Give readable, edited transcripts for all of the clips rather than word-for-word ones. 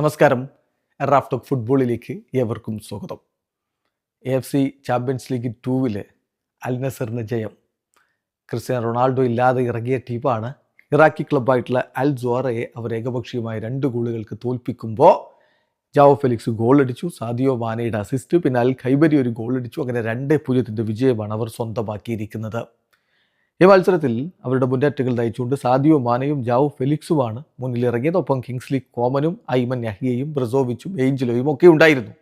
നമസ്കാരം. Raf talk ഫുട്ബോളിലേക്ക് ഏവർക്കും സ്വാഗതം. AFC ചാമ്പ്യൻസ് ലീഗ് 2 അൽ നസറിന് ജയം. ക്രിസ്ത്യാനോ റൊണാൾഡോ ഇല്ലാതെ ഇറങ്ങിയ ടീമാണ് ഇറാഖി ക്ലബ്ബായിട്ടുള്ള അൽ സോറയെ അവർ ഏകപക്ഷീയമായ 2 ഗോളുകൾക്ക് തോൽപ്പിക്കുമ്പോൾ ജാവോ ഫെലിക്സ് ഗോൾ അടിച്ചു, സാദിയോ മാനയുടെ അസിസ്റ്റ്, പിന്നെ അൽ ഖൈബരി ഒരു ഗോൾ അടിച്ചു. അങ്ങനെ 2-0 വിജയമാണ് അവർ സ്വന്തമാക്കിയിരിക്കുന്നത്. ഈ മത്സരത്തിൽ അവരുടെ മുന്നേറ്റങ്ങൾ നയിച്ചുകൊണ്ട് സാദിയോ മാനയും ജാവോ ഫെലിക്സുമാണ് മുന്നിലിറങ്ങിയത്. ഒപ്പം കിങ്സ്ലി കോമനും ഐമൻ യഹിയയും ബ്രസോവിച്ചും ഏഞ്ചലോയും ഒക്കെ ഉണ്ടായിരുന്നു.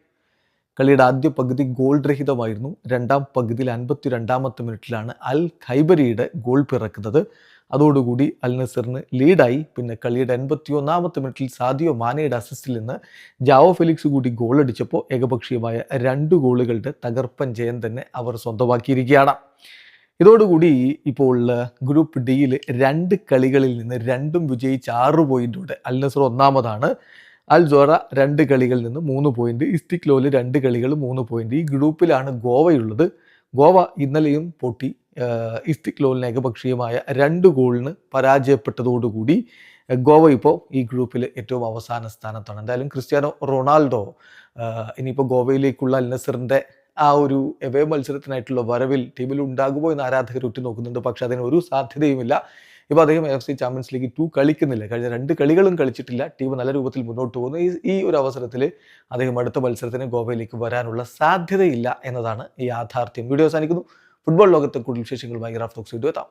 കളിയുടെ ആദ്യ പകുതി ഗോൾ രഹിതമായിരുന്നു. രണ്ടാം പകുതിയിൽ 52-ാമത്തെ മിനിറ്റിലാണ് അൽ ഖൈബരിയുടെ ഗോൾ പിറക്കുന്നത്. അതോടുകൂടി അൽ നസറിന് ലീഡായി. പിന്നെ കളിയുടെ 81-ാമത്തെ മിനിറ്റിൽ സാദിയോ മാനയുടെ അസിസ്റ്റിൽ നിന്ന് ജാവോ ഫെലിക്സ് കൂടി ഗോൾ അടിച്ചപ്പോൾ ഏകപക്ഷീയമായ 2 ഗോളുകളുടെ തകർപ്പൻ ജയം തന്നെ അവർ സ്വന്തമാക്കിയിരിക്കുകയാണ്. ഇതോടുകൂടി ഇപ്പോൾ ഗ്രൂപ്പ് ഡിയിൽ 2 കളികളിൽ നിന്ന് 2 വിജയിച്ച് 6 പോയിന്റോടെ അൽ നസർ ഒന്നാമതാണ്. അൽ സോറ 2 കളികളിൽ നിന്ന് 3 പോയിന്റ്, ഇസ്തിക്ലോല് 2 കളികൾ 3 പോയിന്റ്. ഈ ഗ്രൂപ്പിലാണ് ഗോവയുള്ളത്. ഗോവ ഇന്നലെയും പൊട്ടി ഇസ്തിക്ലോലിന് ഏകപക്ഷീയമായ 2 ഗോളിന് പരാജയപ്പെട്ടതോടുകൂടി ഗോവ ഇപ്പോൾ ഈ ഗ്രൂപ്പിൽ ഏറ്റവും അവസാന സ്ഥാനത്താണ്. എന്തായാലും ക്രിസ്ത്യാനോ റൊണാൾഡോ ഇനിയിപ്പോൾ ഗോവയിലേക്കുള്ള അൽ നസറിൻ്റെ ആ ഒരു എവേ മത്സരത്തിനായിട്ടുള്ള വരവിൽ ടീമിൽ ഉണ്ടാകുമോ എന്ന് ആരാധകർ ഉറ്റുനോക്കുന്നുണ്ട്. പക്ഷെ അതിന് ഒരു സാധ്യതയുമില്ല. ഇപ്പോൾ അദ്ദേഹം AFC ചാമ്പ്യൻസ് ലീഗ് 2 കളിക്കുന്നില്ല. കഴിഞ്ഞ 2 കളികളും കളിച്ചിട്ടില്ല. ടീം നല്ല രൂപത്തിൽ മുന്നോട്ട് പോകുന്നു. ഈ ഒരു അവസരത്തിൽ അദ്ദേഹം അടുത്ത മത്സരത്തിന് ഗോവയിലേക്ക് വരാനുള്ള സാധ്യതയില്ല എന്നതാണ് യാഥാർത്ഥ്യം. വീഡിയോ അവസാനിക്കുന്നു. ഫുട്ബോൾ ലോകത്തെ കൂടുതൽ വിശേഷങ്ങളുമായി റാഫ് ടോക്സ് വീഡിയോ എത്താം.